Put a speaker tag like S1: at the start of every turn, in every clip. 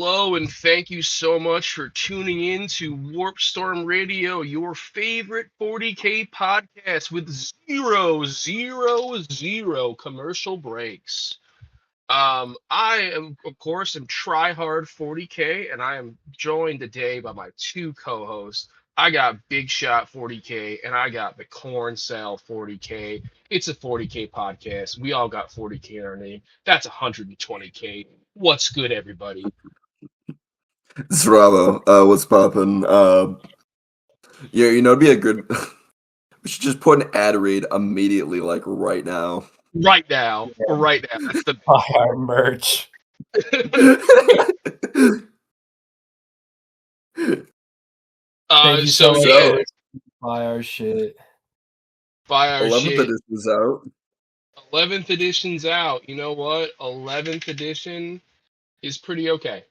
S1: Hello, and thank you so much for tuning in to Warpstorm Radio, your favorite 40K podcast with zero commercial breaks. I am, of course, am Tryhard 40K, and I am joined today by my two co-hosts. I got Big Shot 40K, and I got the Corn Cell 40K. It's a 40K podcast. We all got 40K in our name. That's 120K. What's good, everybody?
S2: Zravo, what's poppin'? Yeah, it'd be a good. We should just put an ad read immediately, like right now.
S1: Right now. That's the
S3: Buy our merch. Thank you so much.
S1: Yeah.
S3: Buy our shit.
S1: Buy our
S2: 11th
S1: shit.
S2: edition's out.
S1: 11th edition's out. You know what? 11th edition is pretty okay.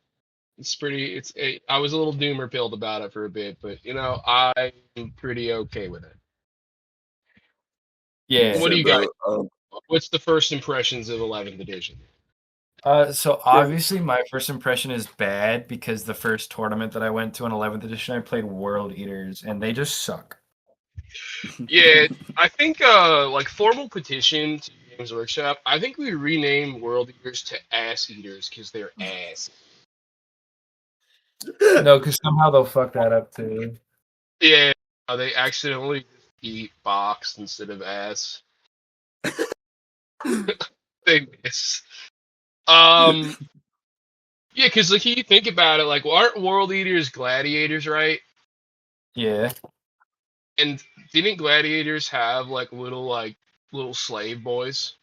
S1: I was a little doomer pilled about it for a bit, but I'm pretty okay with it.
S3: Yeah.
S1: What do you got? What's the first impressions of 11th edition?
S3: So obviously my first impression is bad because the first tournament that I went to in 11th edition, I played World Eaters and they just suck.
S1: Yeah, I think like formal petition to Games Workshop, I think we rename World Eaters to Ass Eaters because they're ass.
S3: No, because somehow they'll fuck that up too.
S1: Yeah, they accidentally eat box instead of ass. They miss. Yeah, because like you think about it, like aren't World Eaters gladiators, right?
S3: Yeah.
S1: And didn't gladiators have like little slave boys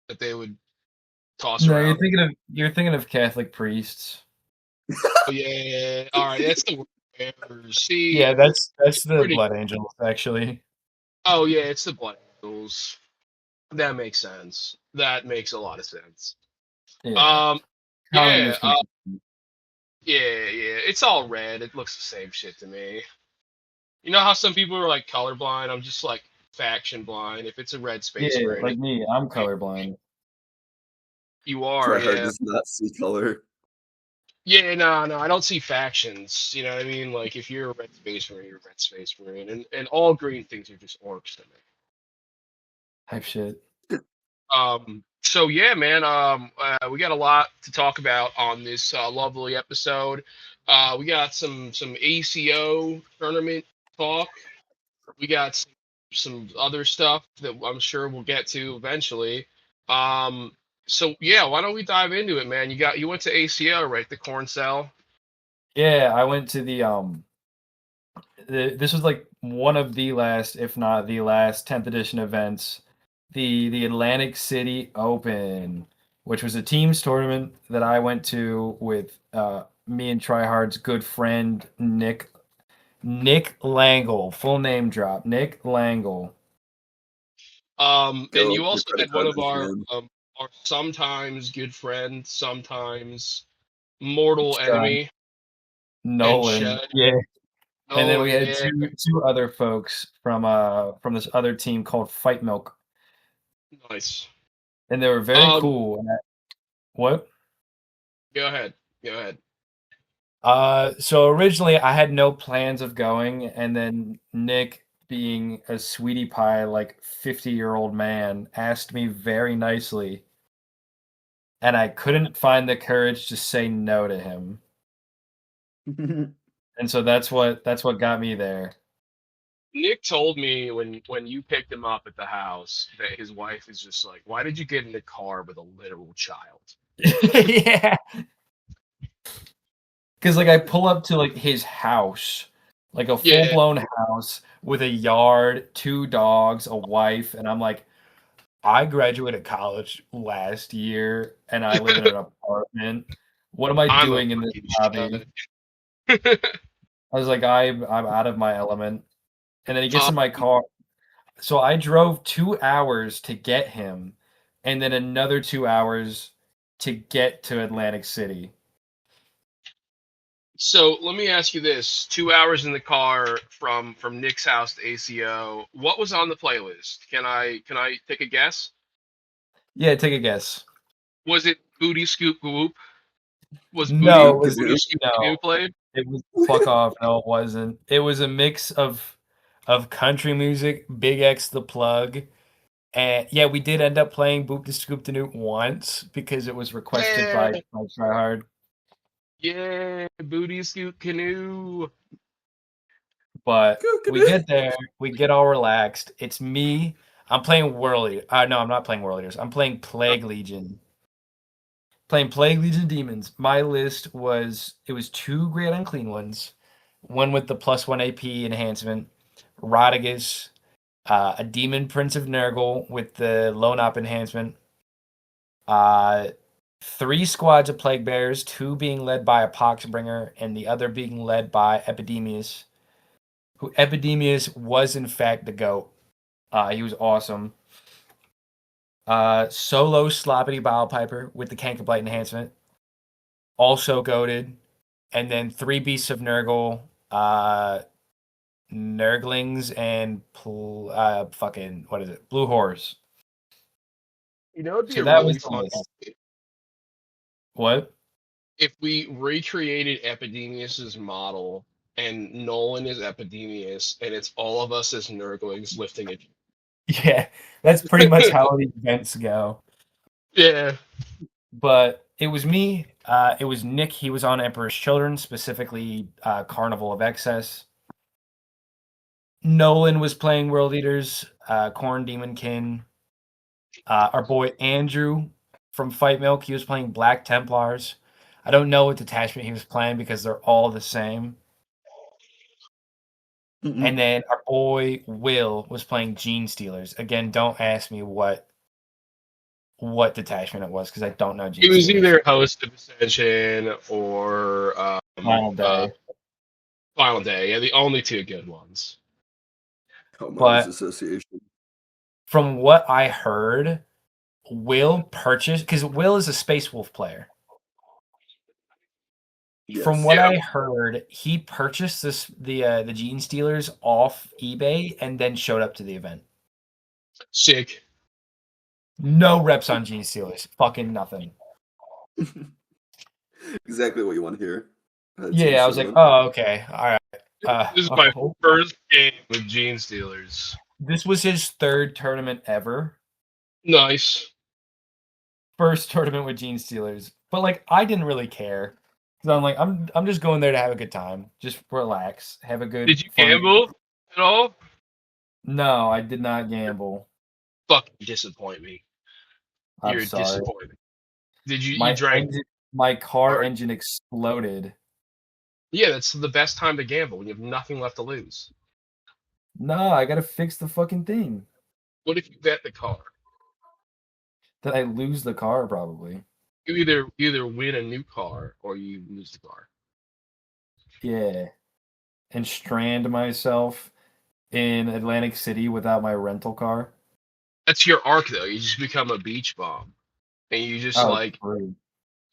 S1: that they would toss
S3: No,
S1: around?
S3: you're thinking of Catholic priests.
S1: Oh yeah. All right, that's the word. See.
S3: Yeah, that's the Blood Angels actually.
S1: Oh yeah, it's the Blood Angels. That makes sense. That makes a lot of sense.
S3: Yeah.
S1: It's all red. It looks the same shit to me. You know how some people are like colorblind? I'm just like faction blind. If it's a red space marine,
S3: like me, I'm colorblind.
S1: You are,
S2: Tryhard does not see color.
S1: Yeah, no, I don't see factions. You know what I mean? Like if you're a red space marine, you're a red space marine, and all green things are just orcs to me.
S3: Type shit.
S1: So yeah, man. We got a lot to talk about on this lovely episode. We got some ACO tournament talk. We got some other stuff that I'm sure we'll get to eventually. So yeah, why don't we dive into it, man? You went to ACO, right? The Corn Cell.
S3: Yeah, I went to this was like one of the last, if not the last, 10th edition events. The Atlantic City Open, which was a teams tournament that I went to with me and Tryhard's good friend Nick Langle. Full name drop, Nick Langle.
S1: And you also had one of our sometimes good friend, sometimes mortal enemy,
S3: Nolan. Yeah. And then we had
S1: yeah.
S3: two other folks from this other team called Fight Milk.
S1: Nice.
S3: And they were very cool. What?
S1: Go ahead.
S3: So originally I had no plans of going, and then Nick, being a sweetie pie, like 50-year-old man, asked me very nicely, and I couldn't find the courage to say no to him. And so that's what got me there.
S1: Nick told me when you picked him up at the house that his wife is just like, "Why did you get in the car with a literal child?"
S3: Yeah. Because like I pull up to like his house, like a full-blown house with a yard, 2 dogs, a wife, and I'm like, I graduated college last year and I live in an apartment. What am I doing in this hobby? I was like, I'm out of my element. And then he gets in my car. So I drove 2 hours to get him, and then another 2 hours to get to Atlantic City.
S1: So let me ask you this: 2 hours in the car from Nick's house to ACO. What was on the playlist? Can I take a guess?
S3: Yeah, take a guess.
S1: Was it Booty Scoop Whoop? Was
S3: No,
S2: Scoop
S1: Booty
S2: Canoe?
S1: Scoop Canoe
S3: no.
S1: played?
S3: It was fuck off. No, it wasn't. It was a mix of country music, Big X the Plug, and yeah, we did end up playing Boop the Scoop the Newt once because it was requested
S1: Yeah,
S3: by Tryhard.
S1: yeah, Booty Scoop Canoe.
S3: But
S2: Scoop
S3: we
S2: Canoe.
S3: get there, we get all relaxed. It's me. I'm playing World Eater. No, I'm not playing World Eaters. I'm playing Plague Legion. Playing Plague Legion Demons. My list was it was two Great Unclean ones, one with the +1 AP enhancement, Rodigus, a Demon Prince of Nurgle with the Lone Op enhancement, uh, three squads of Plague Bearers, two being led by a Poxbringer and the other being led by Epidemius, who Epidemius was in fact the GOAT. He was awesome. Solo Sloppity Piper with the Cankerblight enhancement, also goaded. And then three Beasts of Nurgle, Nurglings, and fucking what is it? Blue Horse.
S1: You know, it'd be
S3: So
S1: a
S3: that
S1: really
S3: was the
S1: fun
S3: list. What?
S1: if we recreated Epidemius's model and Nolan is Epidemius and it's all of us as Nurglings lifting it.
S3: Yeah, that's pretty much how the events go.
S1: Yeah.
S3: But it was me. It was Nick. He was on Emperor's Children, specifically Carnival of Excess. Nolan was playing World Eaters, Corn Demonkin. Our boy Andrew from Fight Milk, he was playing Black Templars. I don't know what detachment he was playing because they're all the same. And then our boy Will was playing Gene Stealers. Again, don't ask me what detachment it was because I don't know
S1: It
S3: Gene
S1: was
S3: Stealers.
S1: either Host of Ascension or
S3: Final day.
S1: Final Day. Yeah, the only two good ones.
S2: Homeowners
S3: But
S2: Association.
S3: from what I heard, Will purchased because Will is a Space Wolf player. From
S2: Yes.
S3: what
S1: Yeah.
S3: I heard, he purchased the Gene Stealers off eBay and then showed up to the event.
S1: Sick.
S3: No reps on Gene Stealers. Fucking nothing.
S2: Exactly what you want to hear.
S3: Yeah, I was like, oh, okay. All right.
S1: This is my first game with Gene Stealers.
S3: This was his third tournament ever.
S1: Nice.
S3: First tournament with Gene Stealers. But like I didn't really care. Cause I'm like, I'm just going there to have a good time. Just relax. Have a good
S1: Did you
S3: fun
S1: gamble at all?
S3: No, I did not gamble.
S1: Fucking disappoint me.
S3: I'm
S1: You're
S3: sorry.
S1: disappointed. Did you drank?
S3: My car engine exploded.
S1: Yeah, that's the best time to gamble when you have nothing left to lose.
S3: No, I gotta fix the fucking thing.
S1: What if you bet the car?
S3: Did I lose the car? Probably.
S1: You either win a new car or you lose the car.
S3: Yeah. And strand myself in Atlantic City without my rental car.
S1: That's your arc though. You just become a beach bum, and you just
S3: Oh,
S1: like
S3: true.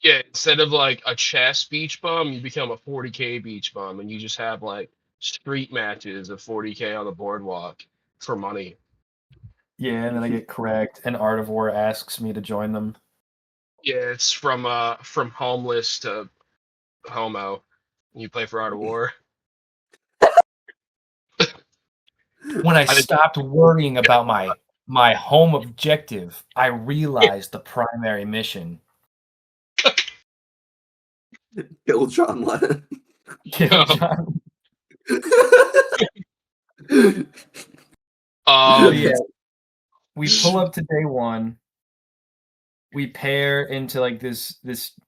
S1: yeah. Instead of like a chess beach bum, you become a 40K beach bum, and you just have like street matches of 40K on the boardwalk for money.
S3: Yeah, and then I get correct, and Art of War asks me to join them.
S1: Yeah, it's from homeless to homo. You play for Art of War.
S3: When I
S1: I think
S3: stopped worrying about my home objective, I realized the primary mission.
S2: Kill John Lennon.
S3: Kill John. So yeah, we pull up to day one. We pair into like this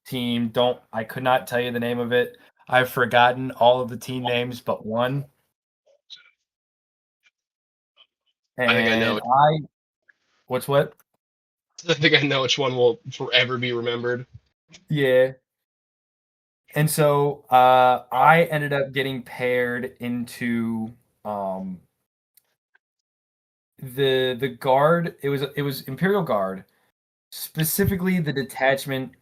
S3: team. I could not tell you the name of it. I've forgotten all of the team names but one. And
S1: I think I know.
S3: What's what?
S1: I think I know which one will forever be remembered.
S3: Yeah. And so I ended up getting paired into the guard. It was Imperial Guard, specifically the detachment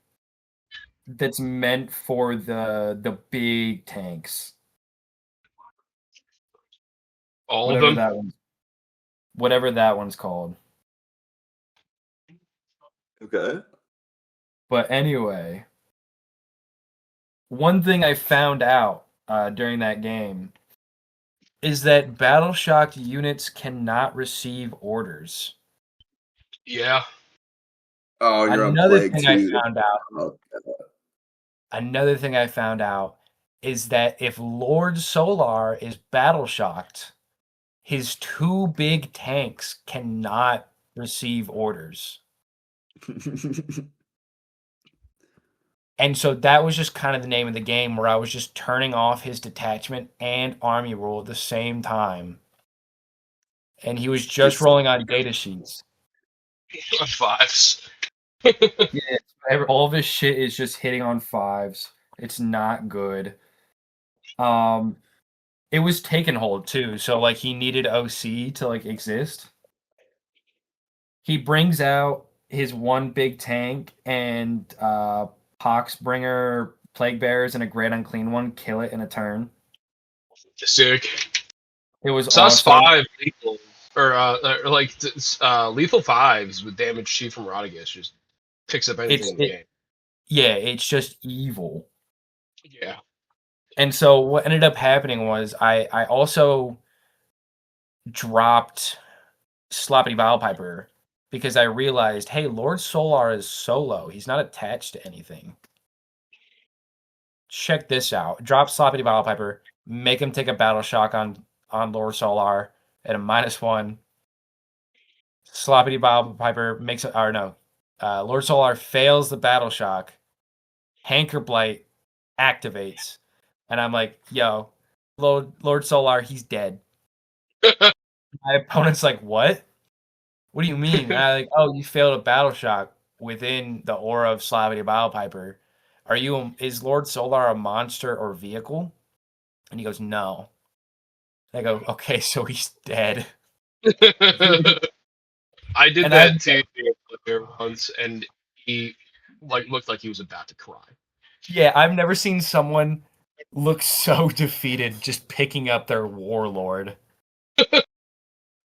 S3: that's meant for the big tanks.
S1: All of them.
S3: Whatever that one's called.
S2: Okay.
S3: But anyway, One thing I found out during that game is that battle shocked units cannot receive orders.
S1: Yeah.
S2: Oh, you're on
S3: Another
S2: Plague
S3: thing I
S2: too.
S3: found out,
S2: Oh,
S3: is that if Lord Solar is battle shocked, his two big tanks cannot receive orders. And so that was just kind of the name of the game where I was just turning off his detachment and army rule at the same time. And he was just
S2: It's
S3: rolling on data sheets.
S1: Fives.
S3: Yeah, all of his shit is just hitting on fives. It's not good. Um, it was taken hold too, so like he needed OC to like exist. He brings out his one big tank and Poxbringer, Plague Bearers, and a Great Unclean One kill it in a turn.
S1: Sick.
S3: It was
S1: Sus
S3: awesome.
S1: five lethal, or like lethal fives with damage Chief from Rodriguez just picks up anything in the game.
S3: Yeah, it's just evil.
S1: Yeah.
S3: And so what ended up happening was I also dropped Sloppy Piper because I realized, hey, Lord Solar is solo. He's not attached to anything. Check this out. Drop Sloppy Piper, make him take a battle shock on Lord Solar at a -1. Sloppy Piper makes it, or no, Lord Solar fails the battle shock. Hanker Blight activates, and I'm like, yo, Lord Solar, he's dead. My opponent's like, what? What do you mean? And I like, oh, you failed a battle shock within the aura of Slavity Piper. Is Lord Solar a monster or vehicle? And he goes, no. I go, okay, so he's dead.
S1: I did
S3: And I
S1: that too once, and he like looked like he was about to cry.
S3: Yeah, I've never seen someone look so defeated just picking up their warlord.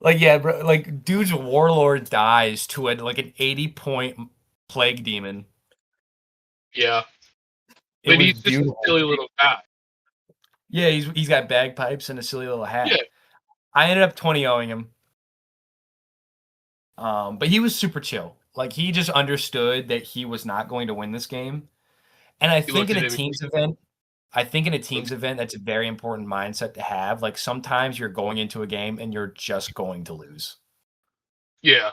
S3: Like, yeah, bro, like dude's warlord dies to like an 80-point plague demon.
S1: Yeah,
S3: It
S1: but
S3: was
S1: he's just a
S3: beautiful.
S1: silly little guy.
S3: Yeah, he's got bagpipes and a silly little
S1: Yeah,
S3: hat. I ended up 20-0ing him. But he was super chill. Like he just understood that he was not going to win this game. And
S1: he looked at him.
S3: I think in a teams event, that's a very important mindset to have. Like sometimes you're going into a game and you're just going to lose.
S1: Yeah.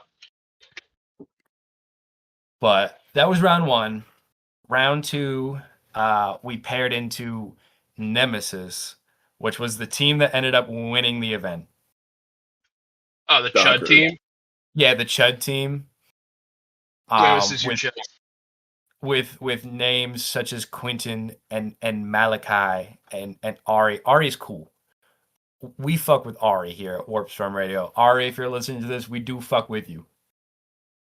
S3: But that was round one. Round two, we paired into Nemesis, which was the team that ended up winning the event.
S1: Oh, the Chud
S2: Shocker.
S1: team.
S3: Yeah, the Chud team.
S1: Nemesis, your Chud.
S3: With names such as Quentin and Malachi and Ari. Ari's cool. We fuck with Ari here at Warpstorm Radio. Ari, if you're listening to this, we do fuck with you.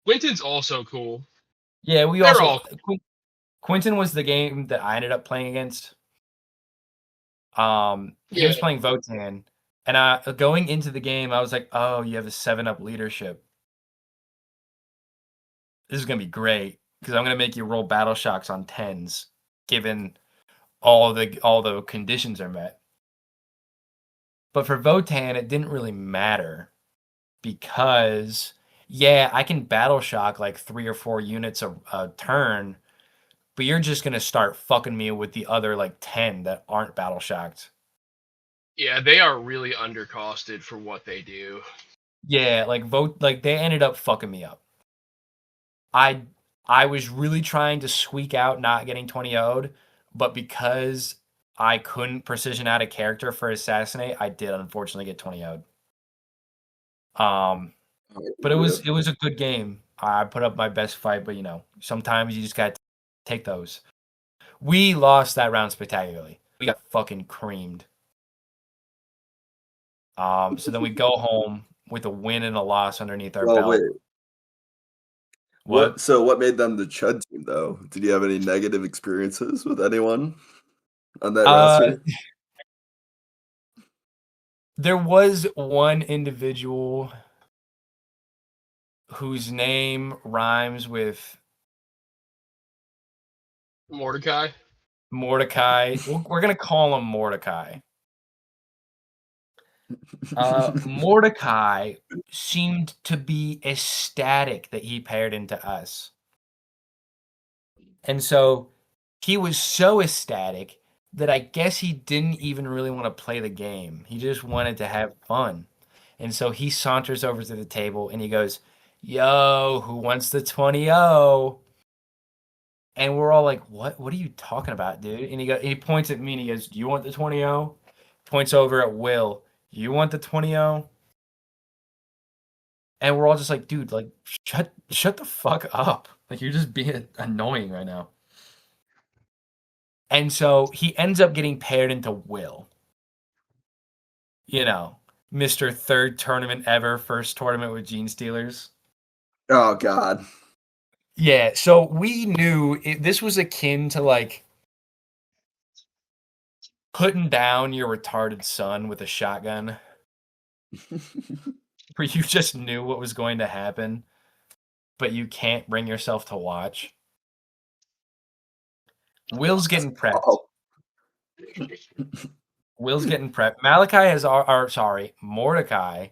S1: Quentin's also cool.
S3: Yeah, we
S1: They're
S3: also
S1: all
S3: Quentin was the game that I ended up playing against. He
S1: yeah.
S3: was playing Votan, and going into the game, I was like, "Oh, you have a 7-up leadership. This is gonna be great because I'm gonna make you roll battle shocks on 10s, given all the conditions are met." But for Votan, it didn't really matter because yeah, I can battle shock like 3 or 4 units a turn, but you're just gonna start fucking me with the other like 10 that aren't battle shocked.
S1: Yeah, they are really undercosted for what they do.
S3: Yeah, like they ended up fucking me up. I I was really trying to squeak out not getting 20 0'd, but because I couldn't precision out a character for assassinate, I did unfortunately get 20 0'd. But it was a good game. I put up my best fight, but sometimes you just gotta take those. We lost that round spectacularly. We got fucking creamed. So then we go home with a win and a loss underneath our
S2: Well,
S3: belt.
S2: wait.
S3: What?
S2: So what made them the Chud team though? Did you have any negative experiences with anyone on that roster?
S3: There was one individual whose name rhymes with
S1: Mordecai.
S3: Mordecai. We're gonna call him Mordecai. Mordecai seemed to be ecstatic that he paired into us. And so he was so ecstatic that I guess he didn't even really want to play the game. He just wanted to have fun. And so he saunters over to the table and he goes, "Yo, who wants the 20-0?" And we're all like, "What? What are you talking about, dude?" And he points at me and he goes, "Do you want the 20-0?" Points over at Will, "You want the 20-0?" And we're all just like, "Dude, like shut the fuck up. Like you're just being annoying right now." And so he ends up getting paired into Will. You know, Mr. Third tournament ever, first tournament with Gene Stealers.
S2: Oh God.
S3: Yeah, so we knew this was akin to like putting down your retarded son with a shotgun, where you just knew what was going to happen, but you can't bring yourself to watch. Will's getting prepped.
S2: Oh.
S3: Will's getting prepped. Malachi has, or sorry, Mordecai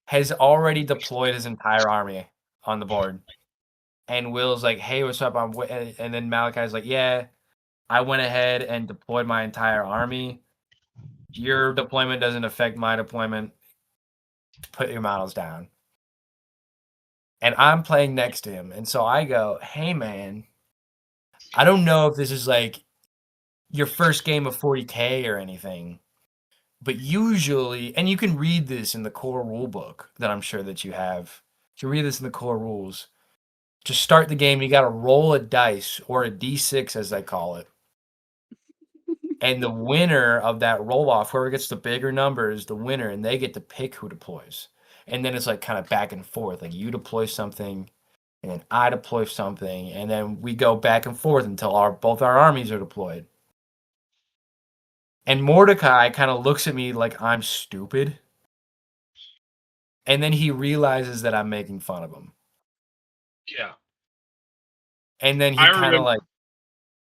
S3: has already deployed his entire army on the board. And Will's like, "Hey, what's up?" And then Malachi's like, "Yeah, I went ahead and deployed my entire army. Your deployment doesn't affect my deployment. Put your models down." And I'm playing next to him. And so I go, "Hey, man, I don't know if this is like your first game of 40K or anything, but usually, and you can read this in the core rule book that I'm sure that you have. You read this in the core rules. To start the game, you got to roll a dice or a d6, as they call it. And the winner of that roll off, whoever gets the bigger number, is the winner, and they get to pick who deploys. And then it's like kind of back and forth. Like you deploy something, and then I deploy something, and then we go back and forth until both our armies are deployed. And Mordecai kind of looks at me like I'm stupid. And then he realizes that I'm making fun of him.
S1: Yeah.
S3: And then he
S1: I
S3: kind of
S1: remember
S3: like,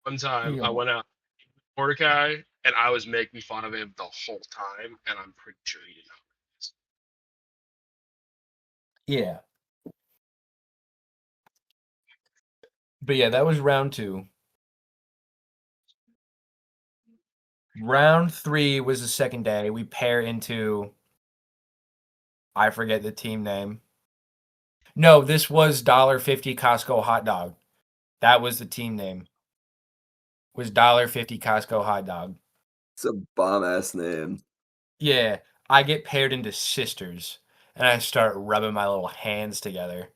S1: one time I went out with Mordecai and I was making fun of him the whole time, and I'm pretty sure he didn't know.
S3: yeah. But yeah, that was round 2. Round 3 was the second day. We pair into, I forget the team name. No, this was $1.50 Costco hot dog. That was the team name. Was $1.50 Costco hot dog.
S2: It's a bomb ass name.
S3: Yeah, I get paired into sisters, and I start rubbing my little hands together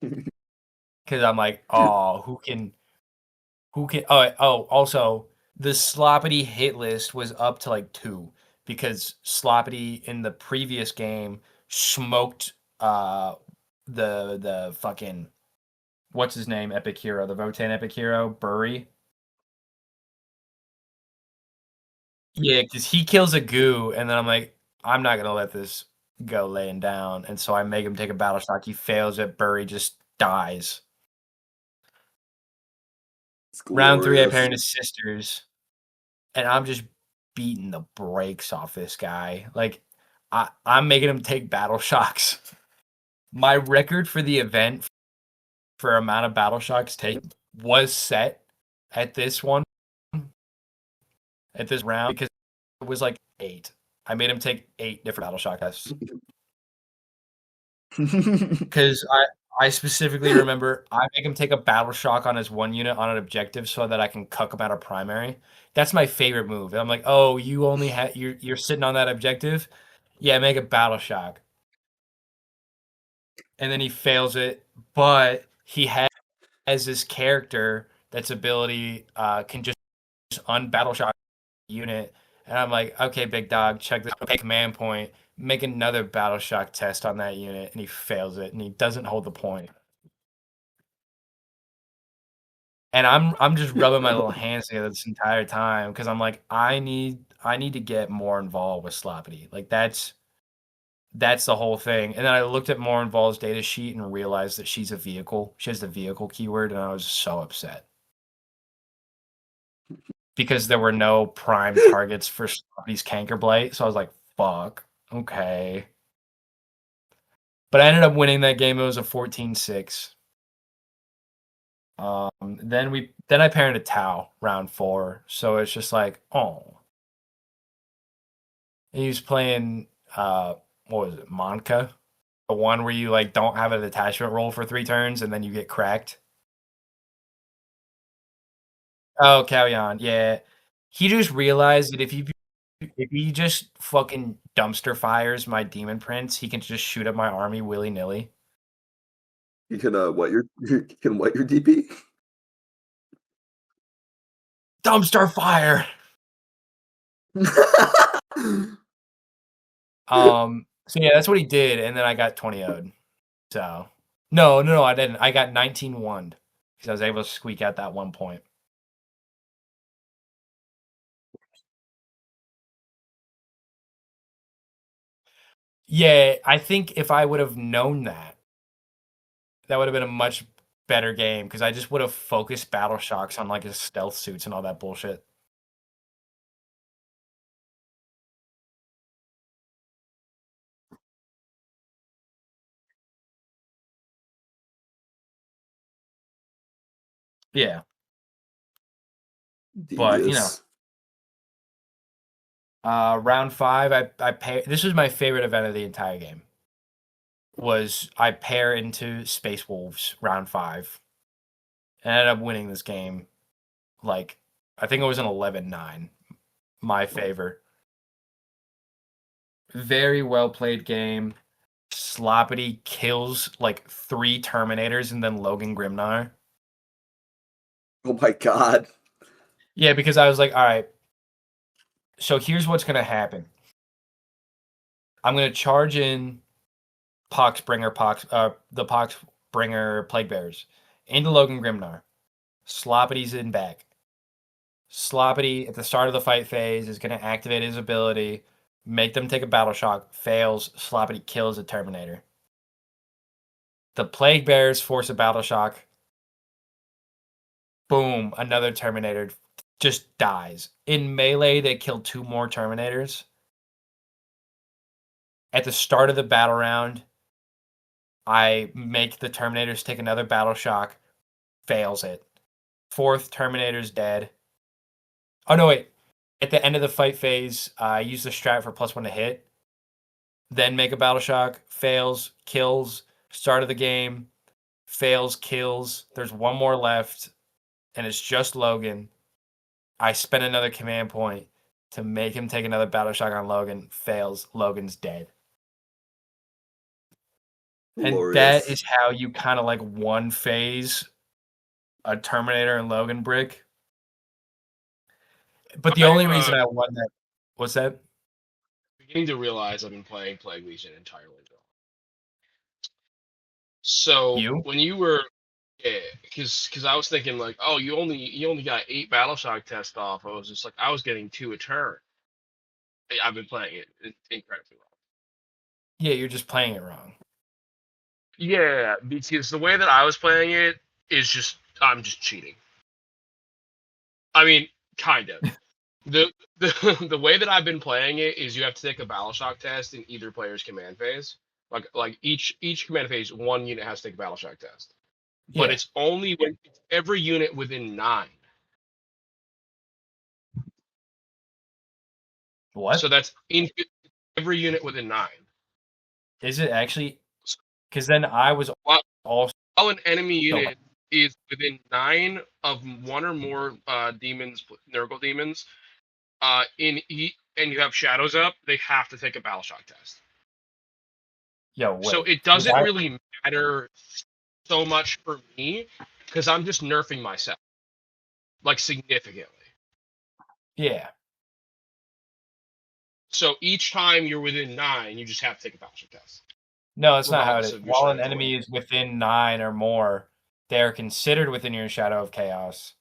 S3: because I'm like, oh, who can? Oh, also the Sloppity hit list was up to like 2 because Sloppity in the previous game smoked the fucking what's his name epic hero, the Votan epic hero Burry. Yeah, because he kills a goo, and then I'm like, I'm not gonna let this go laying down, and so I make him take a battle shock. He fails it. Burry just dies.
S2: It's
S3: Round 3, I pair
S2: glorious.
S3: into sisters, and I'm just beating the brakes off this guy. Like, I'm making him take battle shocks. My record for the event for amount of battle shocks taken was set at this round because it was like 8. I made him take 8 different battle shock tests. Because I specifically remember I make him take a battle shock on his 1 unit on an objective so that I can cuck him out of primary. That's my favorite move. And I'm like, oh, you only have you're sitting on that objective? Yeah, make a battle shock. And then he fails it, but he has this character that's ability can just unbattle shock unit. And I'm like, okay, big dog, check this command point, make another battle shock test on that unit, and he fails it, and he doesn't hold the point. And I'm just rubbing my little hands together this entire time because I'm like, I need to get more involved with Sloppity. Like that's the whole thing. And then I looked at more involved's data sheet and realized that she's a vehicle. She has the vehicle keyword, and I was so upset. because there were no prime targets for Sloppy's Cankerblight. So I was like, fuck, okay. But I ended up winning that game. It was a 14-6. Then I parented Tau round 4. So it's just like, oh. And he was playing what was it, Monka? The one where you like don't have an attachment roll for 3 turns and then you get cracked. Oh, Callion, yeah. He just realized that if he just fucking dumpster fires my Demon Prince, he can just shoot at my army willy nilly.
S2: You can you can what your DP?
S3: Dumpster fire. So yeah, that's what he did, and then I got 20-0'd. So no, I didn't. I got 19-1 because I was able to squeak out that 1 point. Yeah, I think if I would have known that, that would have been a much better game because I just would have focused Battle Shocks on like his stealth suits and all that bullshit. Yeah. But, you know, round 5, I pair. This was my favorite event of the entire game. Was I pair into Space Wolves round 5. And I ended up winning this game. Like, I think it was an 11-9. My favor. Very well played game. Sloppity kills like 3 Terminators and then Logan Grimnar.
S2: Oh my god.
S3: Yeah, because I was like, all right, so here's what's going to happen. I'm going to charge in the Poxbringer Plague Bearers into Logan Grimnar. Sloppity's in back. Sloppity, at the start of the fight phase, is going to activate his ability, make them take a battle shock, fails, Sloppity kills a Terminator. The Plague Bearers force a battle shock. Boom, another Terminator just dies. In melee, they kill 2 more Terminators. At the start of the battle round, I make the Terminators take another battle shock, fails it. 4th Terminator's dead. Oh, no, wait. At the end of the fight phase, I use the strat for +1 to hit. Then make a battle shock, fails, kills. Start of the game, fails, kills. There's 1 more left, and it's just Logan. I spend another command point to make him take another battle shock on Logan. Fails. Logan's dead.
S2: Glorious.
S3: And that is how you kind of like one phase a Terminator and Logan brick. But the only reason I won that was that.
S1: Beginning to realize I've been playing Plague Legion entirely wrong. So when you were, yeah, because I was thinking like, oh, you only got 8 battle shock test off. I was just like, I was getting 2 a turn. I've been playing it incredibly wrong.
S3: Yeah, you're just playing it wrong.
S1: Yeah, because the way that I was playing it is just I'm just cheating. I mean, kind of. The way that I've been playing it is you have to take a battle shock test in either player's command phase. Like each command phase, 1 unit has to take a battle shock test. But it's only when it's every unit within 9.
S3: What?
S1: So that's in every unit within 9.
S3: Is it actually? Because then I was also.
S1: While an enemy unit is within 9 of 1 or more demons, Nurgle demons, and you have shadows up, they have to take a battle shock test.
S3: Yo, wait.
S1: So it doesn't really matter so much for me because I'm just nerfing myself, like significantly.
S3: Yeah.
S1: So each time you're within 9, you just have to take a battle shock test.
S3: No, that's not how it is. While an enemy is within 9 or more, they are considered within your Shadow of Chaos.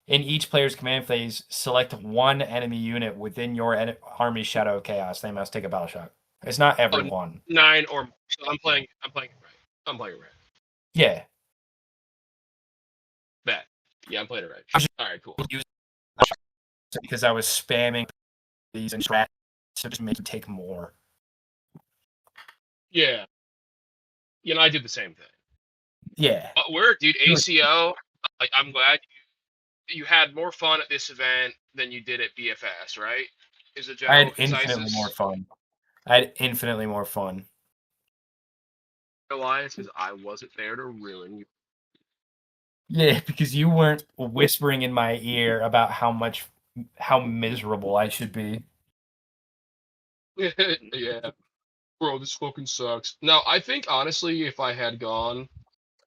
S3: In each player's command phase, select 1 enemy unit within your army's Shadow of Chaos. They must take a battle shock. It's not every one.
S1: 9 or more. So I'm playing it right. I'm playing it right.
S3: Yeah.
S1: Bet. Yeah, I'm playing it right. All right, cool.
S3: because I was spamming these and to just make you take more.
S1: Yeah. I did the same thing.
S3: Yeah.
S1: But dude, ACO, I'm glad you had more fun at this event than you did at BFS, right? Is the
S3: I
S1: general
S3: had infinitely
S1: consensus?
S3: more fun. I had infinitely more fun.
S1: Elias, because I wasn't there to ruin you.
S3: Yeah, because you weren't whispering in my ear about how miserable I should be.
S1: Yeah. Bro, this fucking sucks. No, I think honestly, if I had gone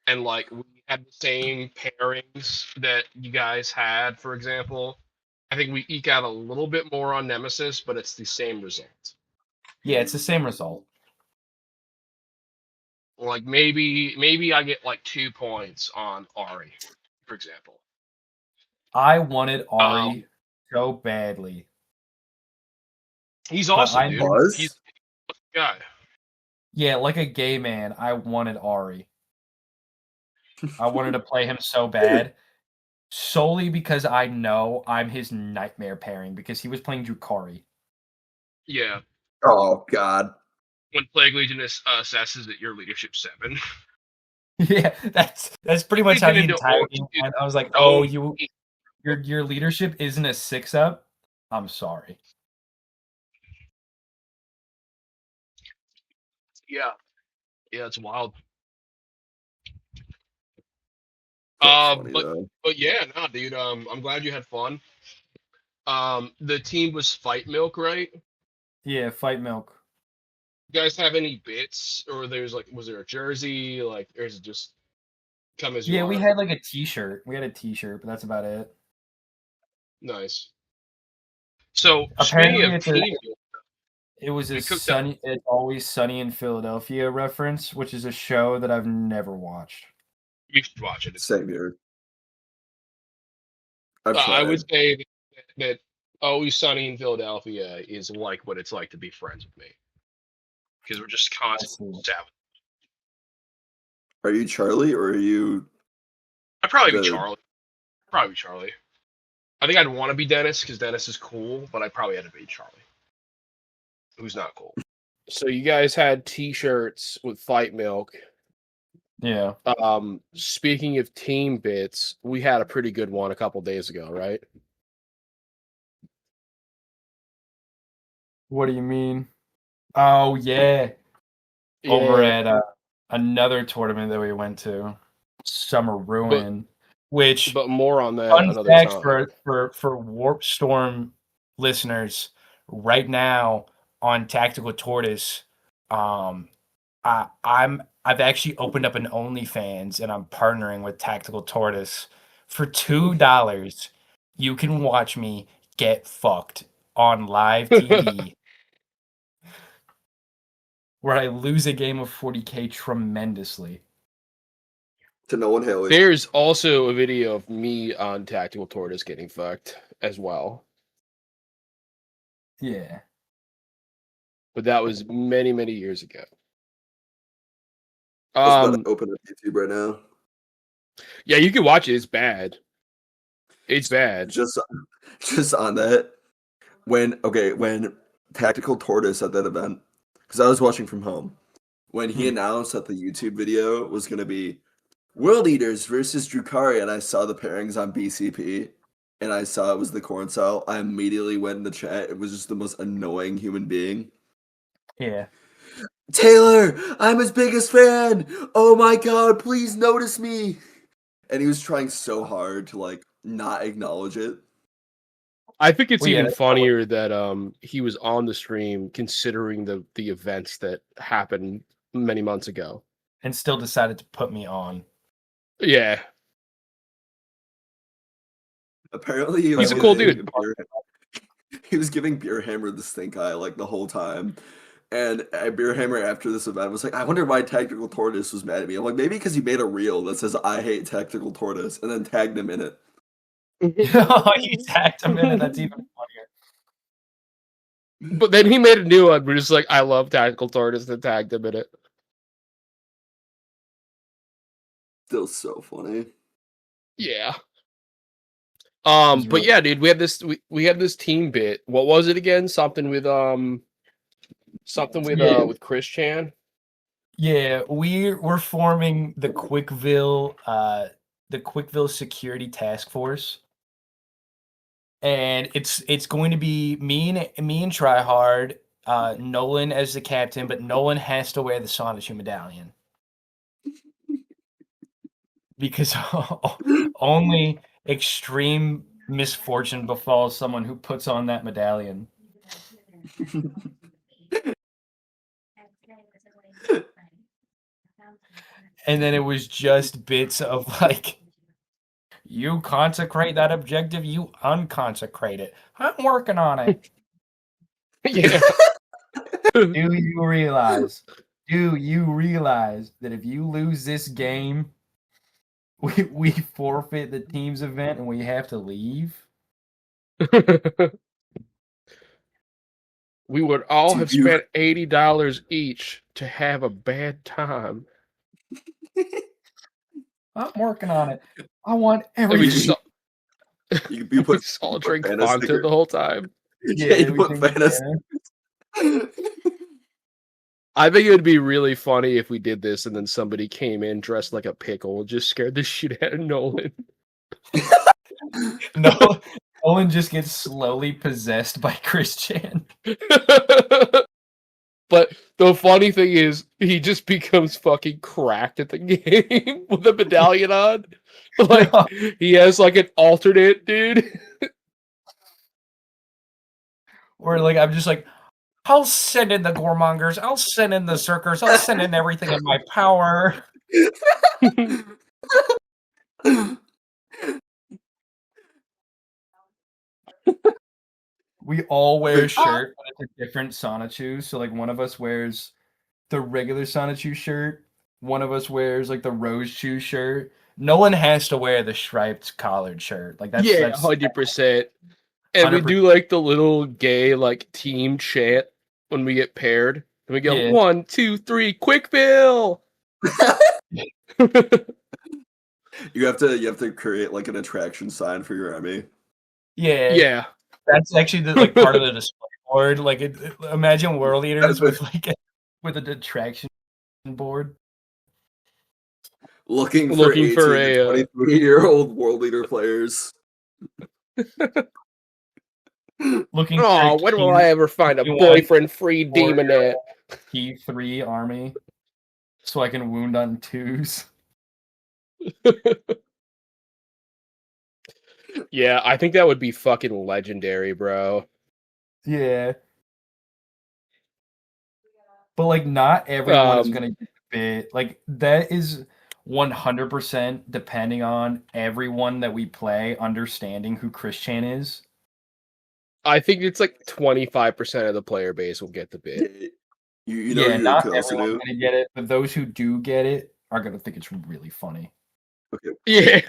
S1: and like we had the same pairings that you guys had, for example, I think we eke out a little bit more on Nemesis, but it's the same result.
S3: Yeah, it's the same result.
S1: Like maybe I get like 2 points on Ari, for example.
S3: I wanted Ari so badly.
S1: He's
S3: But
S1: awesome,
S3: I
S1: dude.
S2: Was?
S1: He's a guy.
S3: Yeah, like a gay man, I wanted Ari. I wanted to play him so bad. Solely because I know I'm his nightmare pairing because he was playing Drukari.
S1: Yeah.
S2: Oh God.
S1: When Plague Legion assesses that your leadership 7.
S3: Yeah, that's pretty much how the entire game went. I was like, oh, your leadership isn't a 6-up? I'm sorry.
S1: Yeah. Yeah, it's wild.
S2: Funny,
S1: But
S2: though.
S1: yeah, no, dude. I'm glad you had fun. The team was Fight Milk, right?
S3: Yeah, Fight Milk.
S1: You guys have any bits, or was there a jersey, like, or is it just come as you
S3: Yeah, we
S1: are?
S3: had like a t-shirt. We had a t-shirt, but that's about it.
S1: Nice. So speaking
S3: Apparently
S1: of team,
S3: it was a
S1: we cooked up.
S3: It's Always Sunny in Philadelphia reference, which is a show that I've never watched.
S1: You should watch it.
S2: Same here. I've
S1: I would
S2: tried.
S1: say that Always Sunny in Philadelphia is like what it's like to be friends with me, because we're just constantly savage.
S2: Are you Charlie or are you
S1: I'd probably be Charlie. I think I'd want to be Dennis because Dennis is cool, but I probably had to be Charlie, who's not cool. So you guys had T-shirts with Fight Milk.
S3: Yeah.
S1: Speaking of team bits, we had a pretty good one a couple days ago, right?
S3: What do you mean? Oh yeah. Over at another tournament that we went to, Summer Ruin,
S1: but more on that
S3: fun
S1: another
S3: fact
S1: time.
S3: for Warpstorm listeners, right now on Tactical Tortoise, I've actually opened up an OnlyFans and I'm partnering with Tactical Tortoise. For $2, you can watch me get fucked on live TV. Where I lose a game of 40K tremendously.
S2: To no one, Haley?
S1: There's also a video of me on Tactical Tortoise getting fucked as well.
S3: Yeah.
S1: But that was many, many years ago.
S2: I was about to open up YouTube right now.
S1: Yeah, you can watch it. It's bad. It's bad.
S2: Just on that, when Tactical Tortoise at that event, because I was watching from home, when he announced that the YouTube video was going to be World Eaters versus Drukari, and I saw the pairings on BCP, and I saw it was the corn cell, I immediately went in the chat. It was just the most annoying human being.
S3: Yeah.
S2: Taylor, I'm his biggest fan. Oh my god, please notice me. And he was trying so hard to like not acknowledge it.
S1: I think it's even funnier that he was on the stream considering the events that happened many months ago.
S3: And still decided to put me on.
S1: Yeah.
S2: Apparently
S1: he's a cool dude.
S2: He was giving Beerhammer the stink eye like the whole time. And Beerhammer after this event was like, I wonder why Tactical Tortoise was mad at me. I'm like, maybe because he made a reel that says I hate Tactical Tortoise and then tagged him in it.
S3: Oh, you tagged him in it. That's even funnier.
S1: But then he made a new one where just like, I love Tactical Tortoise and tagged him in it.
S2: Still so funny.
S1: Yeah. But yeah, dude, we had this team bit. What was it again? Something with Chris Chan.
S3: Yeah, we're forming the Quickville Security Task Force, and it's going to be me and Tryhard, Nolan as the captain, but Nolan has to wear the Sonichu medallion because only extreme misfortune befalls someone who puts on that medallion. And then it was just bits of like, you consecrate that objective, you unconsecrate it. I'm working on it.
S1: Yeah.
S3: Do you realize that if you lose this game, we forfeit the team's event and we have to leave?
S1: We would all have spent $80 each to have a bad time.
S3: I'm working on it. I want everything.
S2: You put
S1: all drink Fanta the whole time.
S2: Yeah, you put Fanta.
S1: I think it would be really funny if we did this and then somebody came in dressed like a pickle and just scared the shit out of Nolan.
S3: Nolan just gets slowly possessed by Chris Chan.
S1: But the funny thing is, he just becomes fucking cracked at the game with a medallion on. Like, he has like an alternate, dude.
S3: Or like, I'm just like, I'll send in the Goremongers, I'll send in the Circers, I'll send in everything in my power. We all wear a shirt, but it's a different Sonichu. So like one of us wears the regular Sonichu shirt, one of us wears like the Rose Chew shirt. No one has to wear the striped collared shirt. Like that's
S1: 100%. And 100%. We do like the little gay like team chant when we get paired. And we go 1, 2, 3, Quickville.
S2: You have to create like an attraction sign for your army.
S1: Yeah.
S3: That's actually the like part of the display board. Like, imagine World Eaters with a attraction board.
S2: Looking for 18 to 23-year-old World Leader players.
S1: When will I ever find a boyfriend-free demonette?
S3: P3 army, so I can wound on 2s.
S1: Yeah, I think that would be fucking legendary, bro.
S3: Yeah. But, like, not everyone is going to get the bit. Like, that is 100% depending on everyone that we play understanding who Chris Chan is.
S1: I think it's like 25% of the player base will get the bit.
S2: You know,
S3: not everyone's going to get it, but those who do get it are going to think it's really funny.
S2: Okay.
S1: Yeah.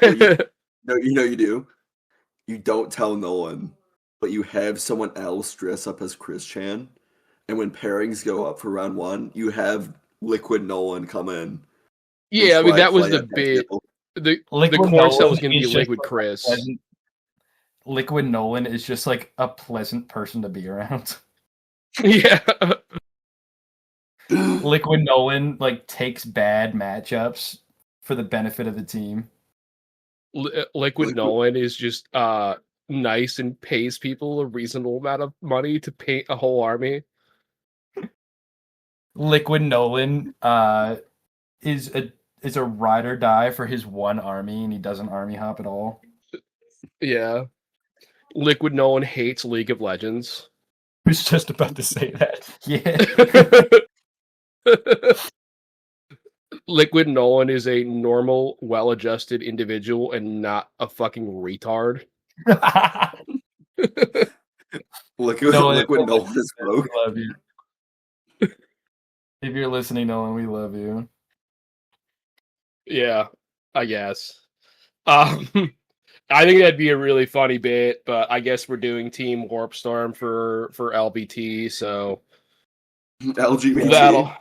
S2: You do. You don't tell Nolan, but you have someone else dress up as Chris Chan, and when pairings go up for round 1, you have Liquid Nolan come in.
S1: Yeah, I mean that was the bit. The course that was going to be Liquid Chris.
S3: Liquid Nolan is just like a pleasant person to be around.
S1: Yeah.
S3: Liquid Nolan like takes bad matchups for the benefit of the team.
S1: Liquid Nolan is just nice and pays people a reasonable amount of money to paint a whole army.
S3: Liquid Nolan is a ride or die for his one army, and he doesn't army hop at all.
S1: Yeah. Liquid Nolan hates League of Legends.
S3: I was just about to say that.
S1: Yeah. Liquid Nolan is a normal, well-adjusted individual and not a fucking retard.
S2: Liquid Nolan is broke.
S3: We love you. If you're listening, Nolan, we love you.
S1: Yeah, I guess. I think that'd be a really funny bit, but I guess we're doing Team Warpstorm for LVT, so
S2: LGBT.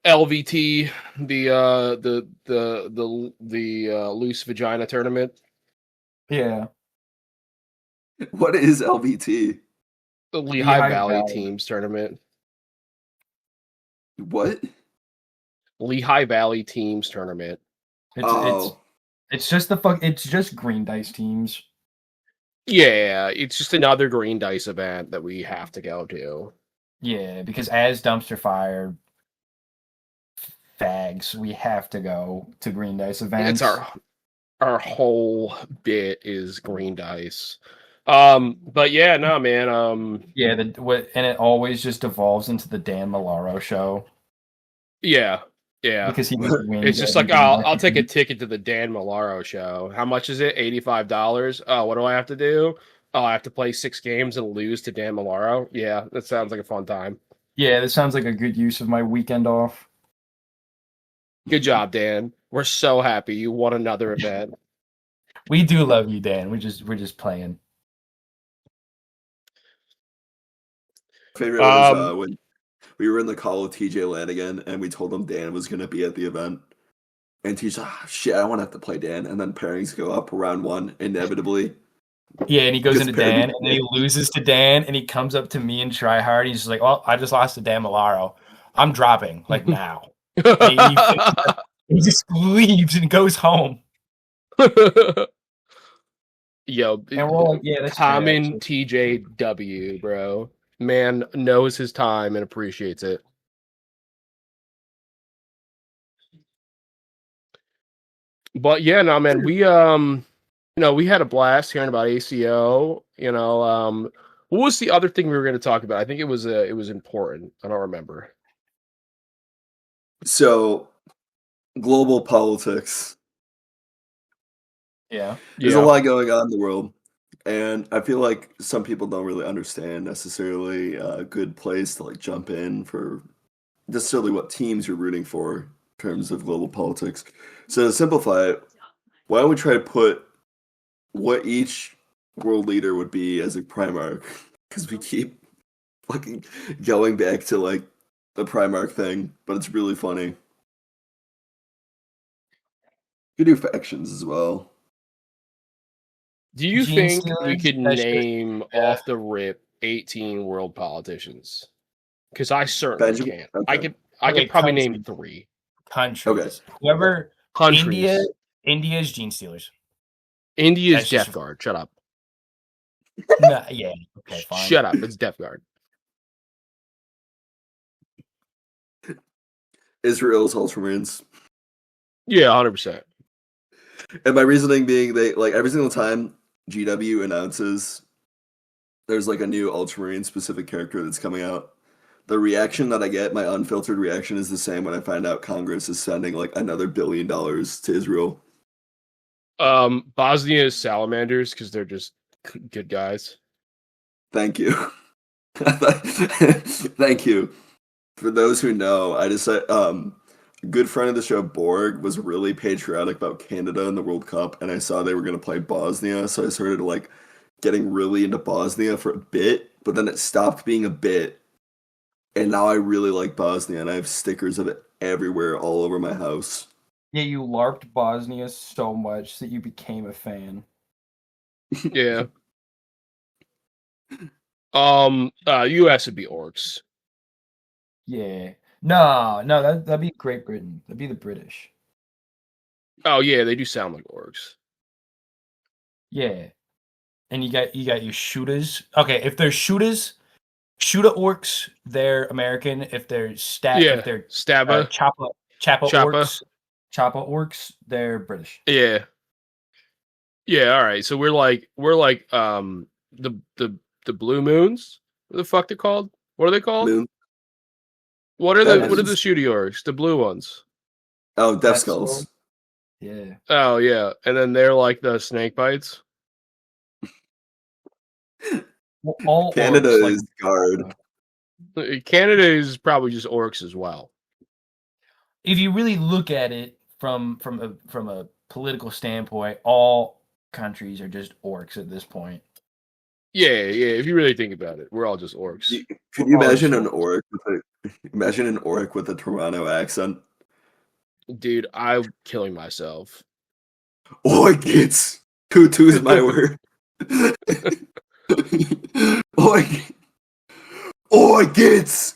S1: LVT, the loose vagina tournament.
S3: Yeah.
S2: What is LVT?
S1: The Lehigh Valley
S3: Valley.
S1: Teams Tournament.
S2: What?
S1: Lehigh Valley Teams Tournament.
S3: It's just it's just green dice teams.
S1: Yeah, it's just another green dice event that we have to go to.
S3: Yeah, because as dumpster fire fags, we have to go to green dice events.
S1: It's our whole bit is green dice. But yeah, no, man.
S3: Yeah, and it always just devolves into the Dan Milaro show.
S1: Yeah.
S3: Because he just wins.
S1: It's just like I'll take a ticket to the Dan Milaro show. How much is it? $85. Oh, what do I have to do? Oh, I have to play 6 games and lose to Dan Milaro. Yeah, that sounds like a fun time.
S3: Yeah, this sounds like a good use of my weekend off.
S1: Good job, Dan. We're so happy you won another event.
S3: We do love you, Dan. We're just playing.
S2: Favorite was when we were in the call with TJ Lanigan and we told him Dan was going to be at the event. And TJ's like, shit, I want to have to play Dan. And then pairings go up round 1, inevitably.
S3: Yeah, and he goes into Dan, and then he loses to Dan, and he comes up to me and Tryhard. He's just like, "Oh, I just lost to Dan Milaro. I'm dropping like now." He just leaves and goes home.
S1: Yo,
S3: and we're all like, yeah, that's
S1: common TJW, bro. Man knows his time and appreciates it. But yeah, no, man, we we had a blast hearing about ACO. What was the other thing we were going to talk about? I think it was important. I don't remember.
S2: So, global politics.
S3: Yeah.
S2: There's a lot going on in the world. And I feel like some people don't really understand necessarily a good place to jump in for necessarily what teams you're rooting for in terms of global politics. So to simplify it, why don't we try to put what each world leader would be as a Primarch? Because we keep fucking going back to the Primarch thing, but it's really funny. You do factions as well.
S1: Do you think we could name off the rip 18 world politicians? Because I certainly can't. Okay. I could probably name 3
S3: countries.
S2: Okay.
S3: Whoever
S1: countries.
S3: India's Gene Stealers.
S1: India's Death Guard. Shut up.
S3: No, yeah. Okay, fine.
S1: Shut up. It's Death Guard.
S2: Israel's Ultramarines.
S1: Yeah, 100%.
S2: And my reasoning being they every single time GW announces there's a new Ultramarine specific character that's coming out, the reaction that I get, my unfiltered reaction, is the same when I find out Congress is sending another $1 billion to Israel.
S1: Bosnia's Salamanders because they're just good guys.
S2: Thank you. Thank you. For those who know, I just said a good friend of the show, Borg, was really patriotic about Canada in the World Cup, and I saw they were going to play Bosnia, so I started getting really into Bosnia for a bit, but then it stopped being a bit, and now I really like Bosnia, and I have stickers of it everywhere, all over my house.
S3: Yeah, you LARPed Bosnia so much that you became a fan.
S1: Yeah. US would be orcs.
S3: Yeah. No, that'd be Great Britain. That'd be the British.
S1: Oh yeah, they do sound like orcs.
S3: Yeah. And you got your shooters. Okay, if they're shooter orcs, they're American. If they're
S1: Choppa
S3: orcs, they're British.
S1: Yeah. Yeah, all right. So we're like the Blue Moons. What the fuck they're called? What are they called?
S2: Moon.
S1: What are the shooty orcs? The blue ones.
S2: Oh, Death Skulls.
S3: Yeah.
S1: Oh yeah, and then they're like the snake bites.
S3: All
S2: Canada
S3: orcs,
S2: is guard.
S1: Canada is probably just orcs as well.
S3: If you really look at it from a political standpoint, all countries are just orcs at this point.
S1: Yeah. If you really think about it, we're all just orcs.
S2: Could you imagine an orc with a Toronto accent?
S1: Dude, I'm killing myself.
S2: Orc, it's tutu's my word. Oi, kids!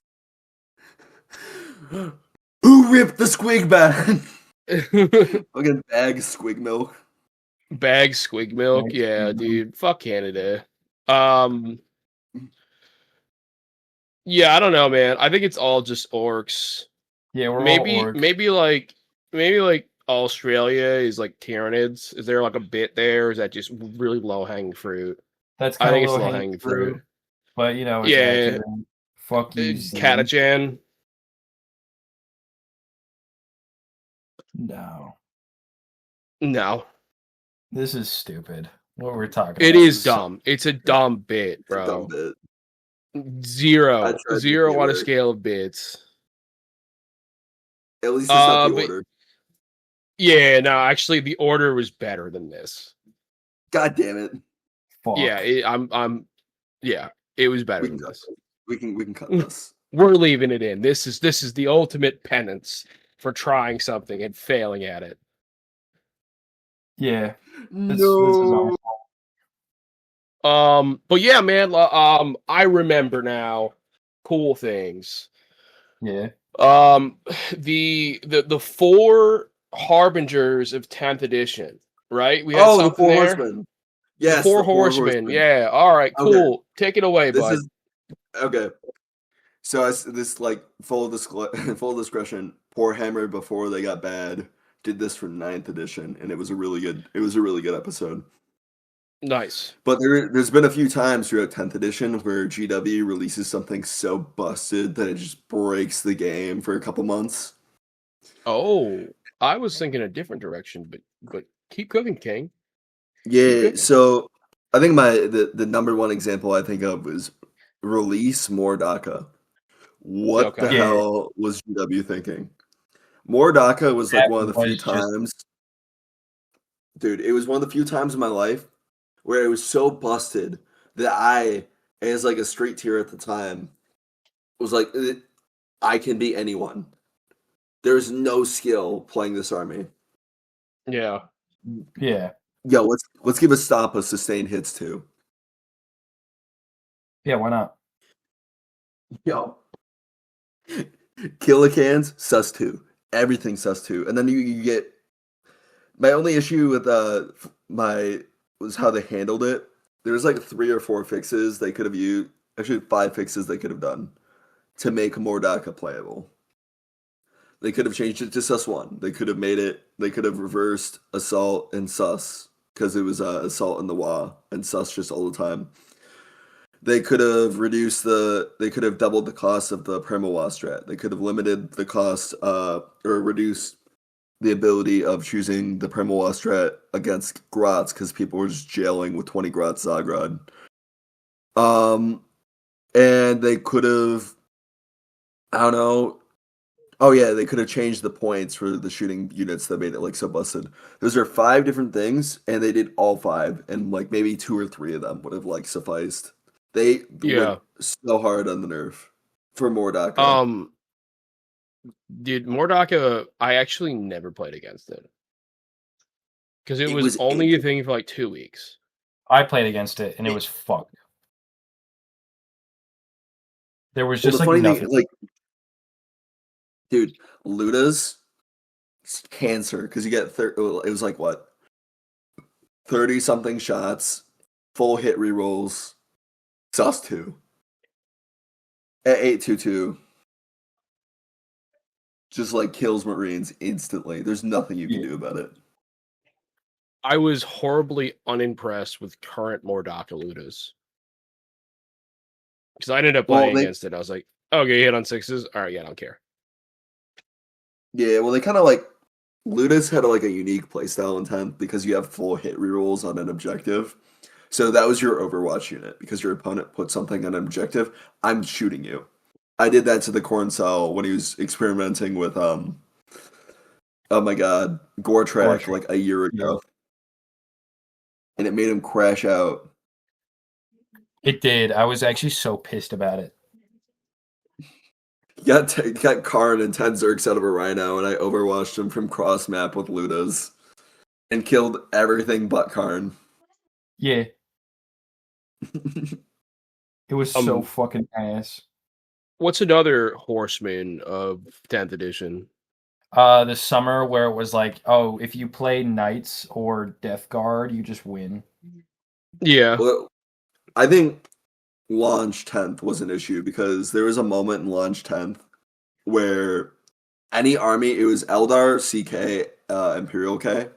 S2: Who ripped the squig bag? Fucking bag squig milk.
S1: Bag squig milk.
S3: Bag
S1: Yeah,
S3: squig milk.
S1: dude. Fuck Canada. Yeah, I don't know, man. I think it's all just orcs.
S3: Yeah, we're all
S1: Maybe,
S3: orcs.
S1: maybe like Australia is like Tyranids. Is there like a bit there? Or is that just really low hanging fruit?
S3: That's
S1: I
S3: kind of
S1: think it's
S3: low
S1: low
S3: hanging
S1: hanging
S3: fruit.
S1: fruit.
S3: But you know, it's
S1: Yeah,
S3: accurate. Fuck you, Zane.
S1: Catachan.
S3: No.
S1: No,
S3: This is stupid. What we're talking
S1: it
S3: about.
S1: is dumb. It's a dumb bit,
S2: It's a dumb
S1: bro.
S2: bit. I
S1: Zero
S2: tried to make it
S1: on a
S2: work.
S1: scale of bits.
S2: At least it's not the
S1: But
S2: order.
S1: yeah, no, actually, the order was better than this.
S2: God damn it.
S3: Fuck.
S1: Yeah, yeah, it was better
S2: We
S1: than
S2: can cut
S1: this.
S2: this. We can cut this.
S1: We're leaving it in. This is the ultimate penance for trying something and failing at it.
S3: Yeah. This is our fault.
S1: But yeah, man. I remember now. Cool things.
S3: Yeah.
S1: The four harbingers of 10th edition, right? We had
S2: Oh, the
S1: something
S2: Four
S1: there.
S2: Horsemen. Yes,
S1: the four horsemen. Yeah. All right. Cool.
S2: Okay.
S1: Take it away,
S2: This
S1: bud.
S2: is okay. So this like full discretion. Poor Hammer before they got bad did this for 9th edition, and it was a really good episode.
S1: Nice.
S2: But there's been a few times throughout 10th edition where GW releases something so busted that it just breaks the game for a couple months.
S1: Oh, I was thinking a different direction, but keep cooking, King.
S2: Yeah, so I think the number one example I think of was release Mordaka. What the hell was GW thinking? Mordaka was like one of the few times, dude, it was one of the few times in my life where it was so busted that I, as like a straight tier at the time, was like, I can beat anyone. There's no skill playing this army.
S1: Yeah.
S3: Yeah.
S2: Yo, let's give a stop of sustained hits too.
S3: Yeah, why not?
S2: Yo. Killicans, sus 2. Everything sus 2. And then you get my only issue with was how they handled it. There was like 3 or 4 fixes they could have used. Actually 5 fixes they could have done to make Mordaka playable. They could have changed it to sus 1. They could have reversed assault and sus because it was assault in the WA and sus just all the time. They could have doubled the cost of the Perma-WA strat. They could have limited the cost or reduced the ability of choosing the Perma-WA strat against Grots because people were just jailing with 20 Grots Zagrod. And they could have, I don't know. Oh yeah, they could have changed the points for the shooting units that made it like so busted. Those are 5 different things, and they did all 5, and like maybe 2 or 3 of them would have like sufficed. They went so hard on the nerf for Mordaka.
S1: Dude, Mordaka, I actually never played against it because it was only a thing for like 2 weeks.
S3: I played against it, and it was fucked. There was just like nothing.
S2: Thing, like, dude, Luda's cancer because you get it was like what 30 something shots, full hit rerolls, sus 2 at 822. Just like kills Marines instantly. There's nothing you can do about it.
S1: I was horribly unimpressed with current Mordaka Ludas. Because I ended up playing against it. I was like, okay, hit on 6s. All right, yeah, I don't care.
S2: Yeah, well, they kind of like Ludas had like a unique playstyle in 10th because you have full hit rerolls on an objective. So that was your Overwatch unit because your opponent put something on an objective. I'm shooting you. I did that to the Corn Cell when he was experimenting with oh my god, Gortrak like a year ago. And it made him crash out.
S3: It did. I was actually so pissed about it.
S2: Got Karn and 10 Zerks out of a Rhino, and I overwatched him from cross map with Ludas. And killed everything but Karn.
S3: Yeah. It was so fucking ass.
S1: What's another Horseman of 10th edition?
S3: The summer where it was like, oh, if you play Knights or Death Guard, you just win.
S1: Yeah.
S2: Well, I think launch 10th was an issue because there was a moment in launch 10th where any army, it was Eldar, CK, Imperial K,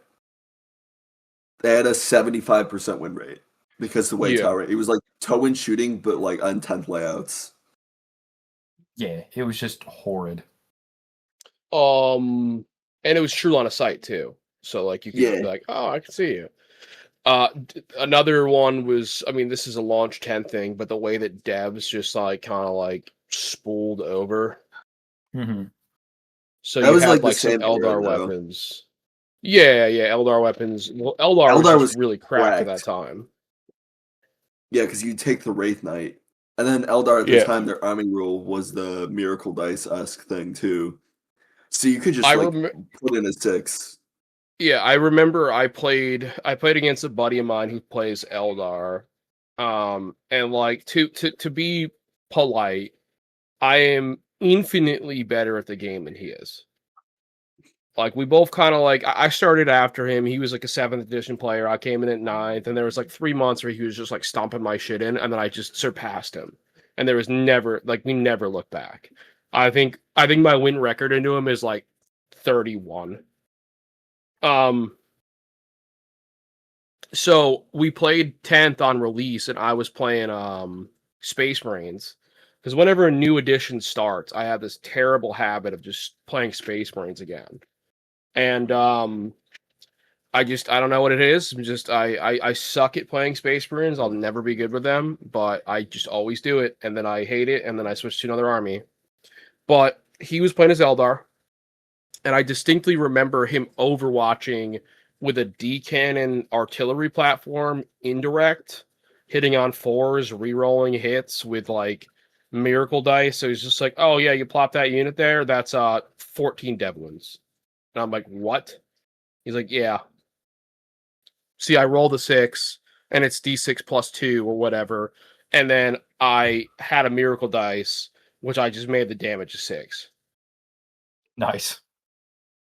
S2: they had a 75% win rate because the way
S1: Yeah.
S2: tower, it was like toe-in shooting, but like on 10th layouts.
S3: Yeah, it was just horrid.
S1: And it was true line of sight too. So like you could
S2: Yeah.
S1: be like, oh, I can see you. Another one was, I mean, this is a launch 10 thing, but the way that devs just like kind of like spooled over.
S3: Mm-hmm.
S1: So
S2: That
S1: you
S2: was
S1: had
S2: like the
S1: like some
S2: same era,
S1: Eldar
S2: though.
S1: weapons. Yeah, Eldar weapons. Well, Eldar was
S2: Eldar
S1: just
S2: was
S1: really cracked at that
S2: cracked.
S1: time.
S2: Yeah, because you take the Wraith Knight. And then Eldar at the
S1: Yeah.
S2: time, their army rule was the Miracle Dice-esque thing, too. So you could just
S1: I
S2: like
S1: remember.
S2: put in a 6.
S1: Yeah, I remember I played against a buddy of mine who plays Eldar. And like to be polite, I am infinitely better at the game than he is. Like we both kind of like I started after him. He was like a 7th edition player. I came in at 9th, and there was like 3 months where he was just like stomping my shit in, and then I just surpassed him. And there was never like we never looked back. I think my win record into him is like 31. So we played 10th on release, and I was playing Space Marines. Because whenever a new edition starts, I have this terrible habit of just playing Space Marines again. And I don't know what it is. I'm just I suck at playing Space Marines. I'll never be good with them, but I just always do it, and then I hate it, and then I switch to another army. But he was playing as Eldar, and I distinctly remember him overwatching with a D cannon artillery platform indirect, hitting on 4s, re-rolling hits with like miracle dice. So he's just like, oh yeah, you plop that unit there, that's 14 Devlins. And I'm like, what? He's like, yeah. See, I roll the 6, and it's D6 plus 2 or whatever, and then I had a miracle dice, which I just made the damage of 6.
S3: Nice.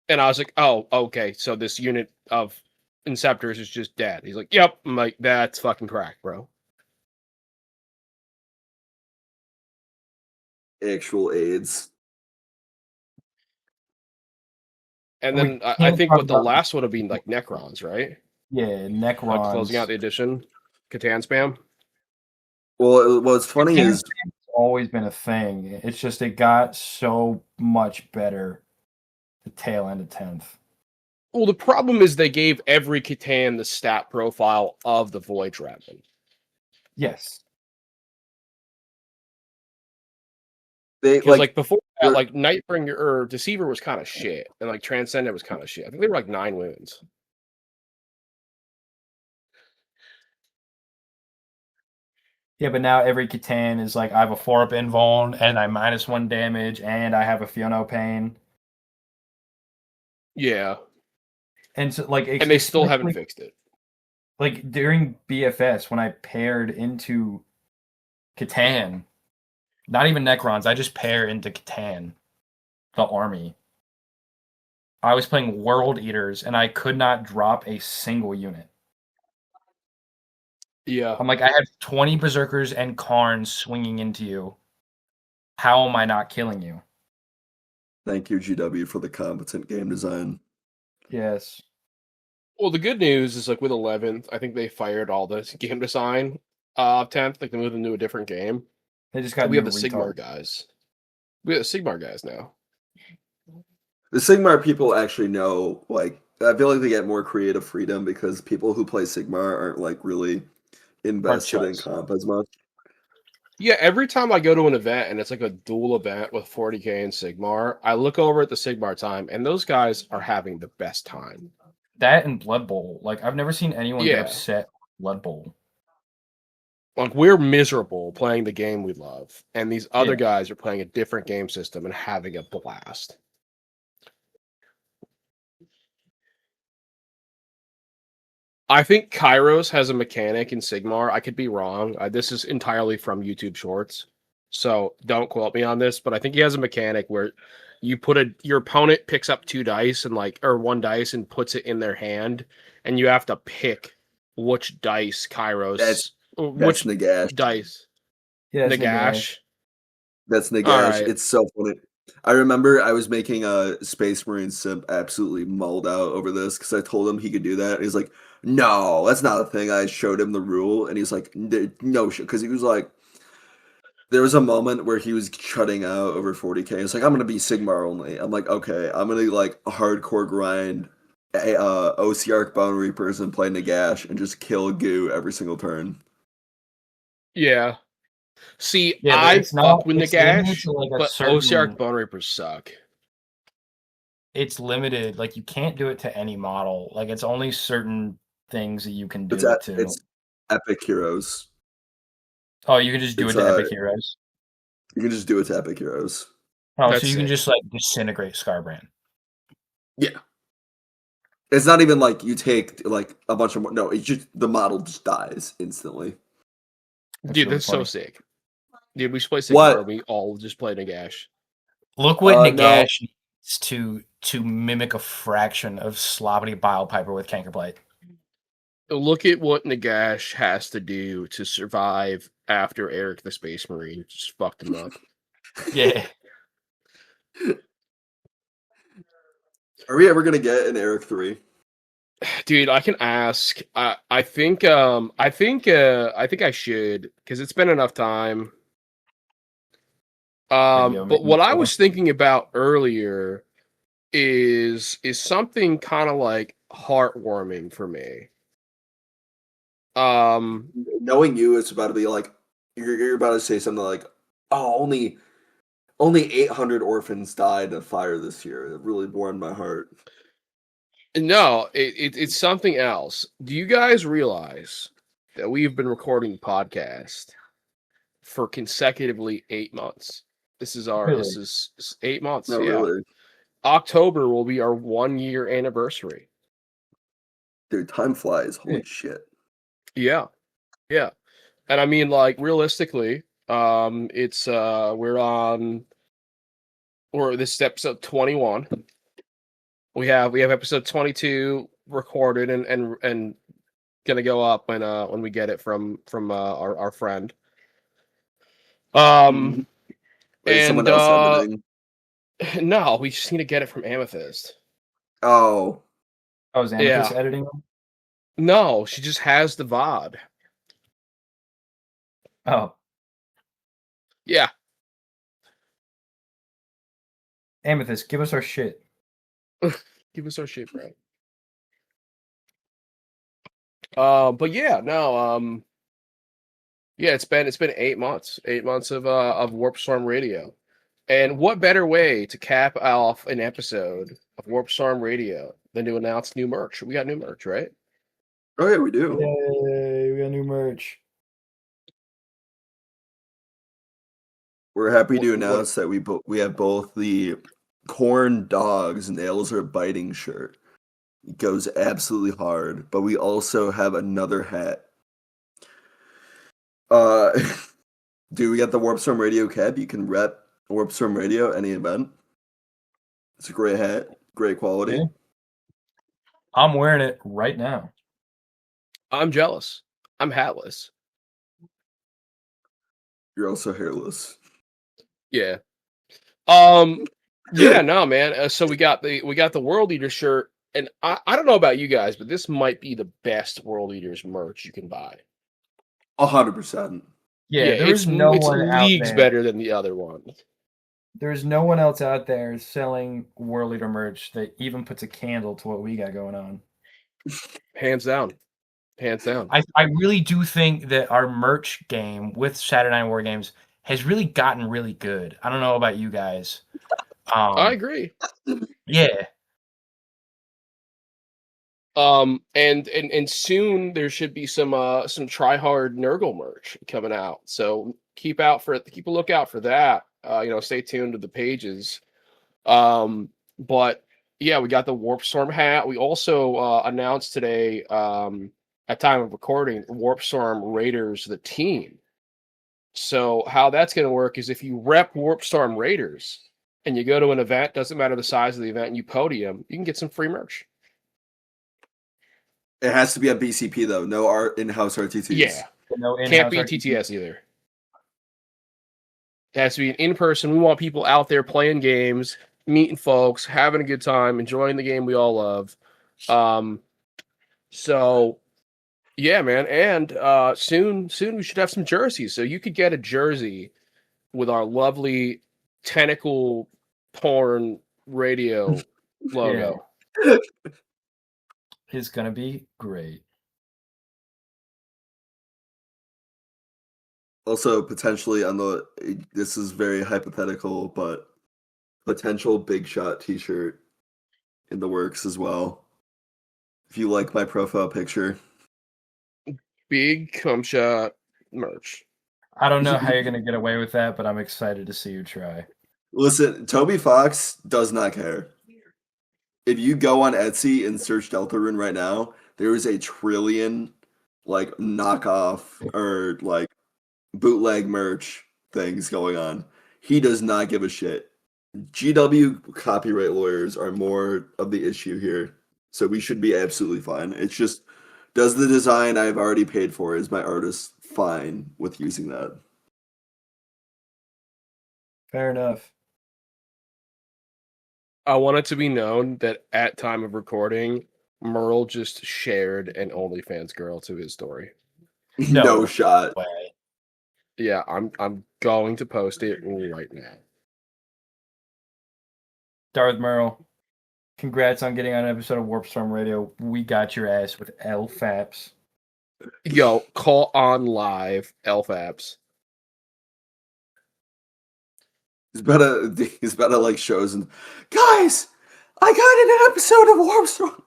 S1: And I was like, oh, okay, so this unit of Inceptors is just dead. He's like, yep. I'm like, that's fucking crack, bro.
S2: Actual aids.
S1: And
S3: We
S1: then I
S3: can't
S1: think
S3: talk
S1: what the
S3: about
S1: last would have been like Necrons, right?
S3: yeah,
S1: Closing out
S3: Necrons.
S1: the edition. Catan spam.
S2: Well, what's funny
S3: Catan
S2: is
S3: spam's always been a thing. It's just it got so much better the tail end of 10th.
S1: Well, the problem is they gave every Catan the stat profile of the Void Dragon.
S3: Yes.
S2: they
S1: Because like
S2: like
S1: before that, like Nightbringer or Deceiver was kind of shit, and like Transcendent was kind of shit. I think they were like 9 wounds.
S3: Yeah, but now every Catan is like I have a 4-up invuln and I -1 damage and I have a Fiono Pain.
S1: Yeah,
S3: And so like
S1: and they still haven't
S3: especially
S1: fixed it.
S3: like during BFS when I paired into Catan, not even Necrons, I just pair into Catan, the army. I was playing World Eaters and I could not drop a single unit.
S1: Yeah.
S3: I'm like, I have 20 Berserkers and Karns swinging into you. How am I not killing you?
S2: thank you, GW, for the competent game design.
S3: Yes.
S1: Well, the good news is like with 11th, I think they fired all the game design 10th. Like they moved into a different game.
S3: They just got
S1: We have the
S3: new
S1: Sigmar
S3: retard.
S1: guys. We have the Sigmar guys now.
S2: The Sigmar people actually know, like, I feel like they get more creative freedom because people who play Sigmar aren't, like, really invested in
S1: chumps.
S2: comp as much.
S1: Yeah, every time I go to an event and it's like a dual event with 40k and Sigmar, I look over at the Sigmar time, and those guys are having the best time.
S3: That and Blood Bowl. Like I've never seen anyone get
S1: Yeah.
S3: upset with Blood Bowl.
S1: Like we're miserable playing the game we love, and these other
S3: Yeah.
S1: guys are playing a different game system and having a blast. I think Kairos has a mechanic in Sigmar. I could be wrong. This is entirely from YouTube Shorts, so don't quote me on this. But I think he has a mechanic where you your opponent picks up 2 dice or 1 dice and puts it in their hand, and you have to pick which dice
S2: That's
S1: which
S2: Nagash.
S1: dice.
S3: Yeah,
S1: Nagash.
S2: That's Nagash.
S1: Right.
S2: It's so funny. I remember I was making a Space Marine simp absolutely mulled out over this because I told him he could do that. And he's like, no, that's not a thing. I showed him the rule, and he's like, no shit. Because he was like, there was a moment where he was shutting out over 40k. He's like, I'm going to be Sigmar only. I'm like, okay, I'm going to like hardcore grind OC Arc Bone Reapers and play Nagash and just kill Goo every single turn.
S1: Yeah. See,
S3: Yeah,
S1: I
S3: it's not,
S1: fuck with
S3: it's limited
S1: Nagash,
S3: to, like, a
S1: but
S3: certain,
S1: OCR Bone Reapers suck.
S3: It's limited. Like, you can't do it to any model. Like, it's only certain things that you can do
S2: It's
S3: it to.
S2: it's Epic Heroes.
S3: Oh, you can just do
S2: It's,
S3: it to Epic Heroes?
S2: You can just do it to Epic Heroes.
S3: Oh,
S1: That's
S3: so you can
S1: sick.
S3: just, like, disintegrate Scarbrand.
S2: Yeah. It's not even like you take like a bunch of more. No, it's just the model just dies instantly.
S1: Dude,
S3: really
S1: that's
S3: funny.
S1: so sick. Dude, we should play Sigmar.
S2: What?
S1: We all just play Nagash.
S3: Look what
S2: No.
S3: Nagash needs to mimic a fraction of Sloppity Bilepiper with Cankerblight.
S1: Look at what Nagash has to do to survive after Eric the Space Marine just fucked him up.
S3: Yeah.
S2: Are we ever gonna get an Eric 3?
S1: Dude, I can ask. I think I should, because it's been enough time. But what I was thinking about earlier is something kind of like heartwarming for me.
S2: Knowing you, it's about to be like you're about to say something like, "Oh, only 800 orphans died in a fire this year." It really warmed my heart.
S1: No, it's something else. Do you guys realize that we've been recording the podcast for consecutively 8 months? This is 8 months.
S2: No,
S1: yeah.
S2: really.
S1: October will be our 1-year anniversary.
S2: Dude, time flies. Holy shit.
S1: Yeah. Yeah. And I mean, like, realistically, it's this is episode 21. We have episode 22 recorded and gonna go up when we get it from our friend.
S2: Wait,
S1: and
S2: someone else editing?
S1: No, we just need to get it from Amethyst.
S2: Oh.
S3: Oh, is Amethyst editing?
S1: No, she just has the VOD.
S3: Oh.
S1: Yeah.
S3: Amethyst, give us our shit.
S1: Give us our shit, bro. But yeah, no, yeah, it's been 8 months. 8 months of Warpstorm Radio. And what better way to cap off an episode of Warpstorm Radio than to announce new merch? We got new merch, right?
S2: Oh yeah, we do.
S3: Yay, we got new merch.
S2: We're happy to announce that we have both the Corn Dogs Nails Are Biting shirt. It goes absolutely hard, but we also have another hat. Dude, we got the Warpstorm Radio cap. You can rep Warpstorm Radio any event. It's a great hat, great quality.
S3: Yeah. I'm wearing it right now.
S1: I'm jealous. I'm hatless.
S2: You're also hairless.
S1: Yeah. Yeah, no, man. So we got the World Eater shirt, and I don't know about you guys, but this might be the best World Eaters merch you can buy.
S2: 100%.
S3: Yeah, there's no one out
S1: leagues
S3: there.
S1: better than the other one.
S3: There's no one else out there selling World Eater merch that even puts a candle to what we got going on.
S1: Hands down. Hands down.
S3: I really do think that our merch game with Saturday Night War Games has really gotten really good. I don't know about you guys.
S1: I agree.
S3: Yeah.
S1: And soon there should be some Try Hard Nurgle merch coming out. So keep a lookout for that. Stay tuned to the pages. But yeah, we got the Warpstorm hat. We also announced today at time of recording, Warpstorm Raiders the team. So how that's going to work is if you rep Warpstorm Raiders and you go to an event, doesn't matter the size of the event, and you podium, you can get some free merch.
S2: It has to be at BCP though. No art in-house RTTs.
S1: Yeah,
S3: No
S1: can't be
S3: in-house
S1: TTS either. It has to be an in-person. We want people out there playing games, meeting folks, having a good time, enjoying the game we all love. So yeah, man, and soon we should have some jerseys. So you could get a jersey with our lovely tentacle porn radio logo.
S3: Yeah. It's gonna be great.
S2: Also, potentially this is very hypothetical, but potential Big Shot T-shirt in the works as well. If you like my profile picture,
S1: Big cum shot merch.
S3: I don't know how you're gonna get away with that, but I'm excited to see you try.
S2: Listen, Toby Fox does not care. If you go on Etsy and search Deltarune right now, there is a trillion like knockoff or like bootleg merch things going on. He does not give a shit. GW copyright lawyers are more of the issue here, so we should be absolutely fine. It's just, does the design I've already paid for, is my artist fine with using that?
S3: Fair enough.
S1: I want it to be known that at time of recording, Merle just shared an OnlyFans girl to his story.
S2: No shot.
S3: Way.
S1: Yeah, I'm going to post it right now.
S3: Darth Merle, congrats on getting on an episode of Warpstorm Radio. We got your ass with LFAPs.
S1: Yo, call on live LFAPs.
S2: He's about to like shows and guys, I got an episode of Warpstorm.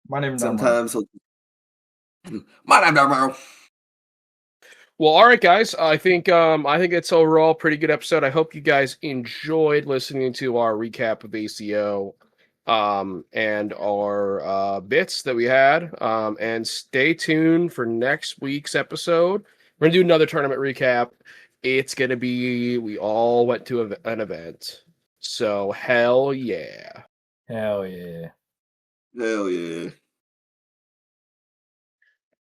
S3: My name is
S2: Sometimes my name is
S1: Well, all right, guys. I think it's overall a pretty good episode. I hope you guys enjoyed listening to our recap of ACO, and our bits that we had. And stay tuned for next week's episode. We're gonna do another tournament recap. It's gonna be we all went to an event. So hell yeah.
S3: Hell yeah.
S2: Hell yeah.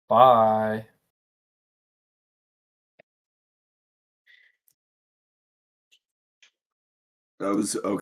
S3: Bye.
S2: That was okay.